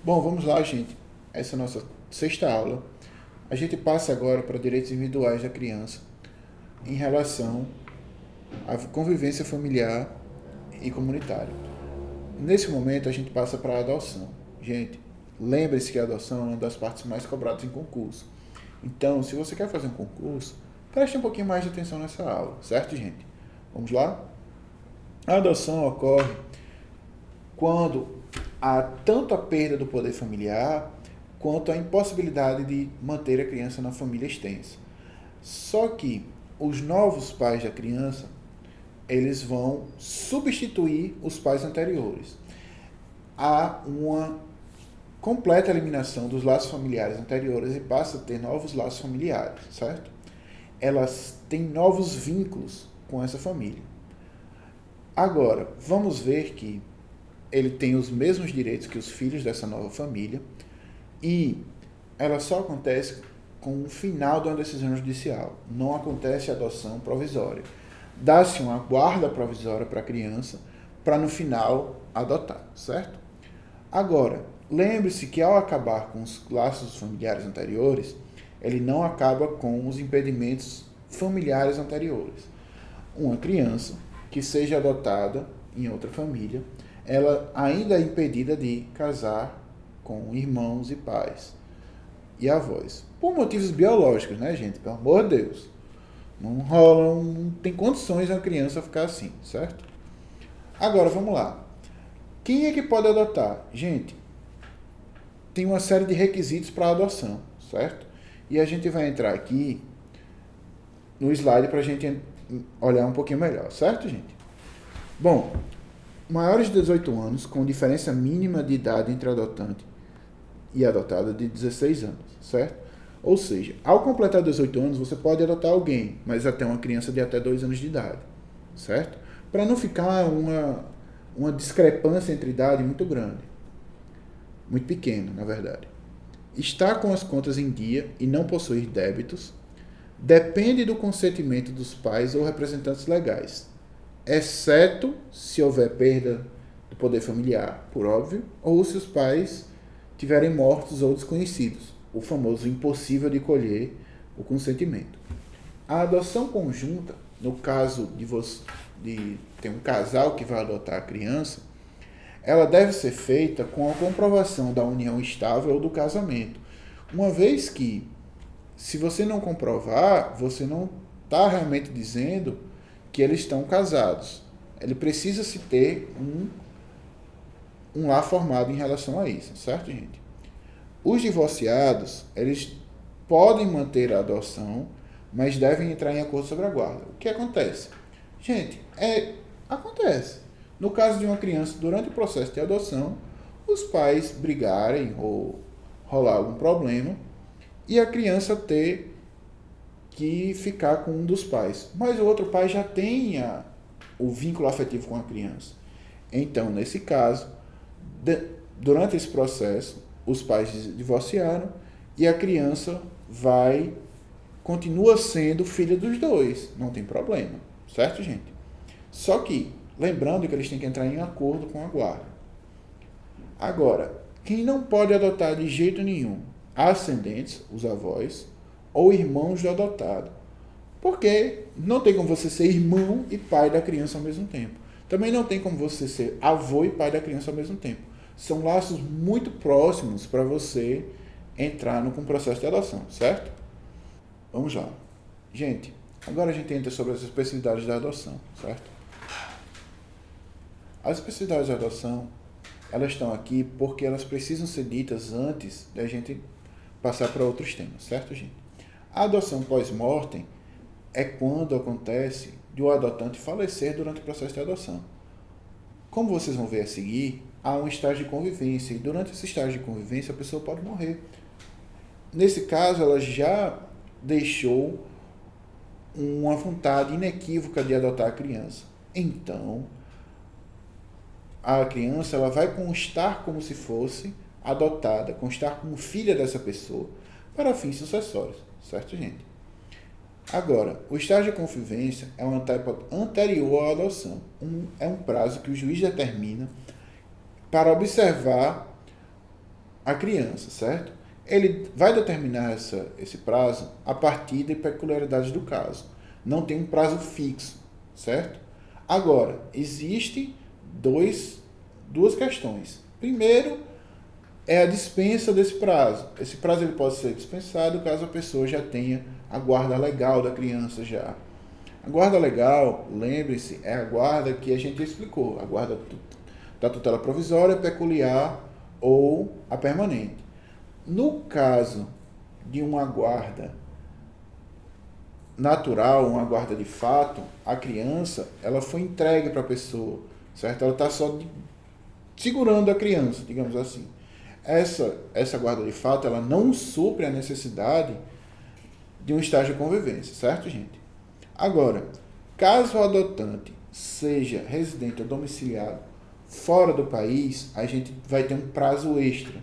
Bom, vamos lá, gente. Essa é a nossa sexta aula. A gente passa agora para direitos individuais da criança em relação à convivência familiar e comunitária. Nesse momento, a gente passa para a adoção. Gente, lembre-se que a adoção é uma das partes mais cobradas em concurso. Então, se você quer fazer um concurso, preste um pouquinho mais de atenção nessa aula, certo, gente? Vamos lá? A adoção ocorre quando há tanto a perda do poder familiar quanto a impossibilidade de manter a criança na família extensa. Só que os novos pais da criança, eles vão substituir os pais anteriores. Há uma completa eliminação dos laços familiares anteriores e passa a ter novos laços familiares, certo? Elas têm novos vínculos com essa família. Agora, vamos ver que ele tem os mesmos direitos que os filhos dessa nova família e ela só acontece com o final de uma decisão judicial. Não acontece adoção provisória. Dá-se uma guarda provisória para a criança para no final adotar, certo? Agora, lembre-se que ao acabar com os laços familiares anteriores, ele não acaba com os impedimentos familiares anteriores. Uma criança que seja adotada em outra família, ela ainda é impedida de casar com irmãos e pais e avós. Por motivos biológicos, né, gente? Pelo amor de Deus. Não rola, não tem condições a criança ficar assim, certo? Agora, vamos lá. Quem é que pode adotar? Gente, tem uma série de requisitos para adoção, certo? E a gente vai entrar aqui no slide para a gente olhar um pouquinho melhor, certo, gente? Bom, maiores de 18 anos, com diferença mínima de idade entre adotante e adotada de 16 anos, certo? Ou seja, ao completar 18 anos, você pode adotar alguém, mas até uma criança de até 2 anos de idade, certo? Para não ficar uma discrepância entre idade muito grande, muito pequena, na verdade. Estar com as contas em dia e não possuir débitos depende do consentimento dos pais ou representantes legais, exceto se houver perda do poder familiar, por óbvio, ou se os pais tiverem mortos ou desconhecidos, o famoso impossível de colher o consentimento. A adoção conjunta, no caso de ter um casal que vai adotar a criança, ela deve ser feita com a comprovação da união estável ou do casamento, uma vez que, se você não comprovar, você não está realmente dizendo que eles estão casados. Ele precisa se ter um lar formado em relação a isso, certo, gente? Os divorciados, eles podem manter a adoção, mas devem entrar em acordo sobre a guarda. O que acontece? Gente, acontece. No caso de uma criança, durante o processo de adoção, os pais brigarem ou rolar algum problema e a criança ter que ficar com um dos pais. Mas o outro pai já tenha o vínculo afetivo com a criança. Então, nesse caso, durante esse processo, os pais divorciaram e a criança continua sendo filha dos dois, não tem problema, certo, gente? Só que, lembrando que eles têm que entrar em acordo com a guarda. Agora, quem não pode adotar de jeito nenhum? Ascendentes, os avós, ou irmãos do adotado. Porque não tem como você ser irmão e pai da criança ao mesmo tempo. Também não tem como você ser avô e pai da criança ao mesmo tempo. São laços muito próximos para você entrar com o processo de adoção, certo? Vamos lá. Gente, agora a gente entra sobre as especificidades da adoção, certo? As especificidades da adoção, elas estão aqui porque elas precisam ser ditas antes da gente passar para outros temas, certo, gente? A adoção pós-mortem é quando acontece de o adotante falecer durante o processo de adoção. Como vocês vão ver a seguir, há um estágio de convivência e durante esse estágio de convivência a pessoa pode morrer. Nesse caso, ela já deixou uma vontade inequívoca de adotar a criança. Então, a criança ela vai constar como se fosse adotada, constar como filha dessa pessoa para fins sucessórios, certo, gente? Agora, o estágio de convivência é uma etapa anterior à adoção. É um prazo que o juiz determina para observar a criança, certo? Ele vai determinar esse prazo a partir de peculiaridades do caso. Não tem um prazo fixo, certo? Agora, existem duas questões. Primeiro, é a dispensa desse prazo. Esse prazo ele pode ser dispensado caso a pessoa já tenha a guarda legal da criança já. A guarda legal, lembre-se, é a guarda que a gente explicou, a guarda da tutela provisória, peculiar ou a permanente. No caso de uma guarda natural, uma guarda de fato, a criança, ela foi entregue para a pessoa, certo? Ela está só segurando a criança, digamos assim. Essa guarda de fato, ela não supre a necessidade de um estágio de convivência, certo, gente? Agora, caso o adotante seja residente ou domiciliado fora do país, a gente vai ter um prazo extra,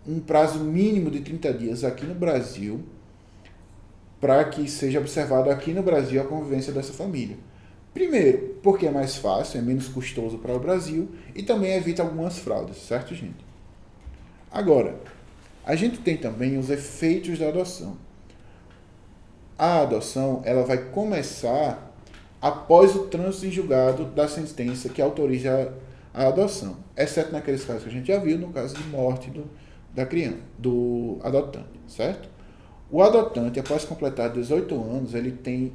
um prazo mínimo de 30 dias aqui no Brasil, para que seja observado aqui no Brasil a convivência dessa família. Primeiro, porque é mais fácil, é menos custoso para o Brasil e também evita algumas fraudes, certo, gente? Agora, a gente tem também os efeitos da adoção. A adoção, ela vai começar após o trânsito em julgado da sentença que autoriza a adoção, exceto naqueles casos que a gente já viu, no caso de morte da criança, do adotante, certo? O adotante, após completar 18 anos, ele tem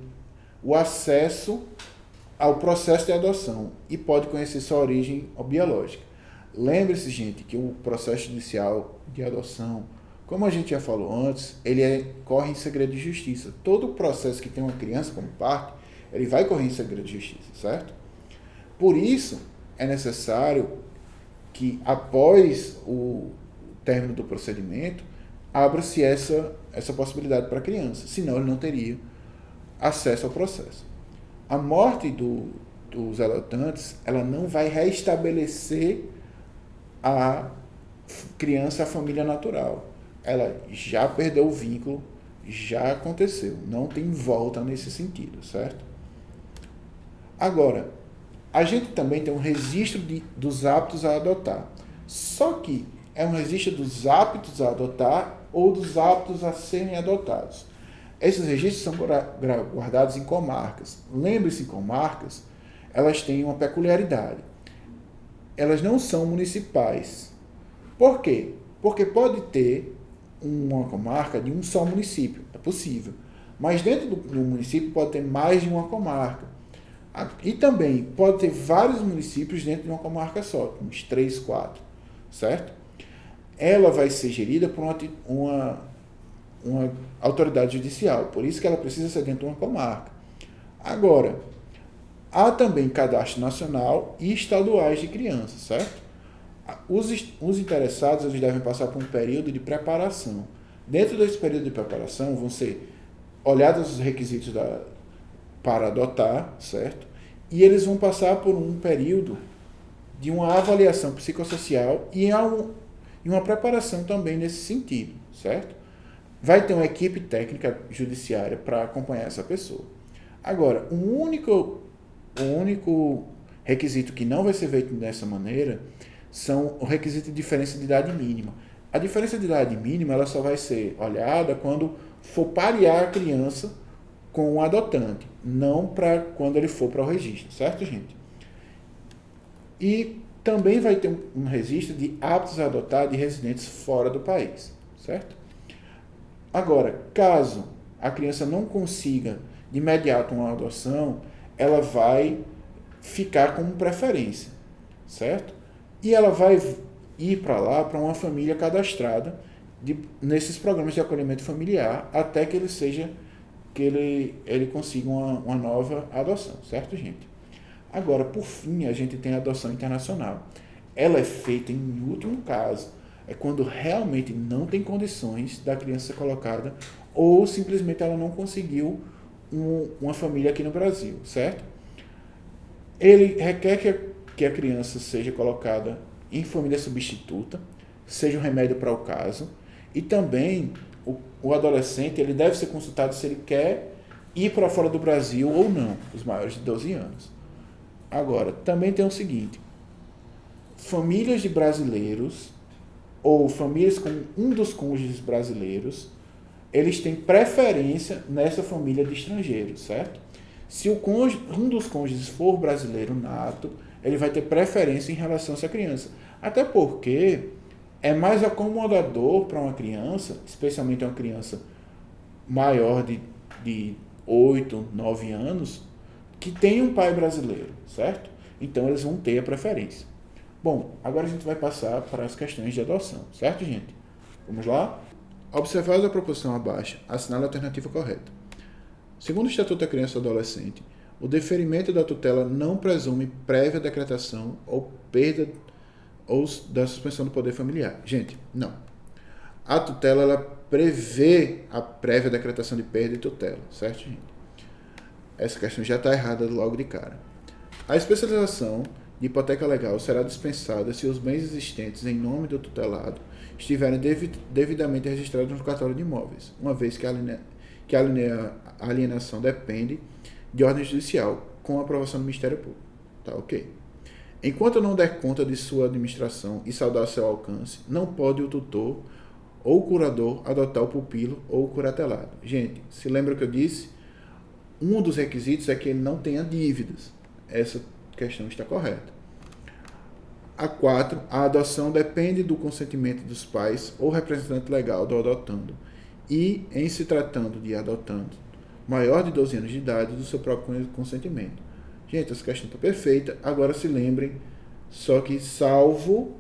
o acesso ao processo de adoção e pode conhecer sua origem biológica. Lembre-se, gente, que o processo judicial de adoção, como a gente já falou antes, corre em segredo de justiça. Todo processo que tem uma criança como parte, ele vai correr em segredo de justiça, certo? Por isso, é necessário que, após o término do procedimento, abra-se essa possibilidade para a criança, senão ele não teria acesso ao processo. A morte dos adotantes, ela não vai restabelecer a criança à família natural. Ela já perdeu o vínculo, já aconteceu, não tem volta nesse sentido, certo? Agora, a gente também tem um registro dos aptos a adotar, só que é um registro dos aptos a adotar ou dos aptos a serem adotados. Esses registros são guardados em comarcas. Lembre-se, comarcas, elas têm uma peculiaridade. Elas não são municipais. Por quê? Porque pode ter uma comarca de um só município, é possível. Mas dentro do município pode ter mais de uma comarca. E também pode ter vários municípios dentro de uma comarca só, uns 3, 4, certo? Ela vai ser gerida por uma autoridade judicial, por isso que ela precisa ser dentro de uma comarca. Agora, há também cadastro nacional e estaduais de crianças, certo? Os interessados eles devem passar por um período de preparação. Dentro desse período de preparação vão ser olhados os requisitos para adotar, certo? E eles vão passar por um período de uma avaliação psicossocial e uma preparação também nesse sentido, certo? Vai ter uma equipe técnica judiciária para acompanhar essa pessoa. Agora, o único requisito que não vai ser feito dessa maneira são o requisito de diferença de idade mínima. A diferença de idade mínima ela só vai ser olhada quando for parear a criança com o adotante, não para quando ele for para o registro, certo, gente? E também vai ter um registro de aptos a adotar de residentes fora do país, certo? Agora, caso a criança não consiga de imediato uma adoção, ela vai ficar como preferência, certo? E ela vai ir para lá, para uma família cadastrada nesses programas de acolhimento familiar, até que ele consiga uma nova adoção, certo, gente? Agora, por fim, a gente tem a adoção internacional. Ela é feita em último caso, é quando realmente não tem condições da criança ser colocada ou simplesmente ela não conseguiu uma família aqui no Brasil, certo? Ele requer que a criança seja colocada em família substituta, seja um remédio para o caso, e também o adolescente ele deve ser consultado se ele quer ir para fora do Brasil ou não, os maiores de 12 anos. Agora, também tem o seguinte, famílias de brasileiros ou famílias com um dos cônjuges brasileiros, eles têm preferência nessa família de estrangeiros, certo? Se um dos cônjuges for brasileiro nato, ele vai ter preferência em relação a essa criança. Até porque é mais acomodador para uma criança, especialmente uma criança maior de 8, 9 anos, que tem um pai brasileiro, certo? Então eles vão ter a preferência. Bom, agora a gente vai passar para as questões de adoção, certo, gente? Vamos lá? Observada a proposição abaixo, assinale a alternativa correta. Segundo o Estatuto da Criança e do Adolescente, o deferimento da tutela não presume prévia decretação ou perda ou da suspensão do poder familiar. Gente, não. A tutela, ela prevê a prévia decretação de perda e tutela, certo, gente? Essa questão já está errada logo de cara. A especialização de hipoteca legal será dispensada se os bens existentes em nome do tutelado estiverem devidamente registrados no cartório de imóveis, uma vez que a alienação depende de ordem judicial, com a aprovação do Ministério Público. Tá, ok. Enquanto não der conta de sua administração e saudar seu alcance, não pode o tutor ou o curador adotar o pupilo ou o curatelado. Gente, se lembra que eu disse? Um dos requisitos é que ele não tenha dívidas. Essa questão está correta. A 4, a adoção depende do consentimento dos pais ou representante legal do adotando e, em se tratando de adotando maior de 12 anos de idade, do seu próprio consentimento. Gente, essa questão está perfeita. Agora se lembrem, só que salvo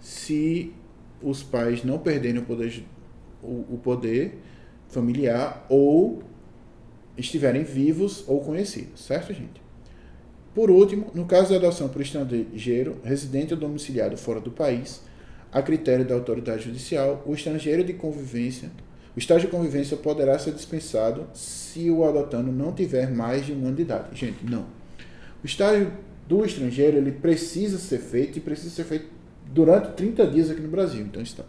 se os pais não perderem o poder familiar ou estiverem vivos ou conhecidos, certo, gente? Por último, no caso da adoção por estrangeiro, residente ou domiciliado fora do país, a critério da autoridade judicial, o estágio de convivência poderá ser dispensado se o adotando não tiver mais de 1 ano de idade. Gente, não. O estágio do estrangeiro, ele precisa ser feito e precisa ser feito durante 30 dias aqui no Brasil. Então, está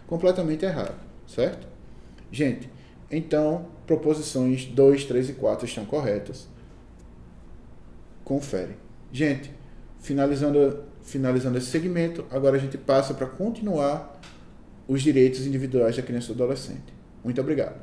completamente errado, certo? Gente, então, proposições 2, 3 e 4 estão corretas. Confere. Gente, finalizando esse segmento, agora a gente passa para continuar os direitos individuais da criança e do adolescente. Muito obrigado.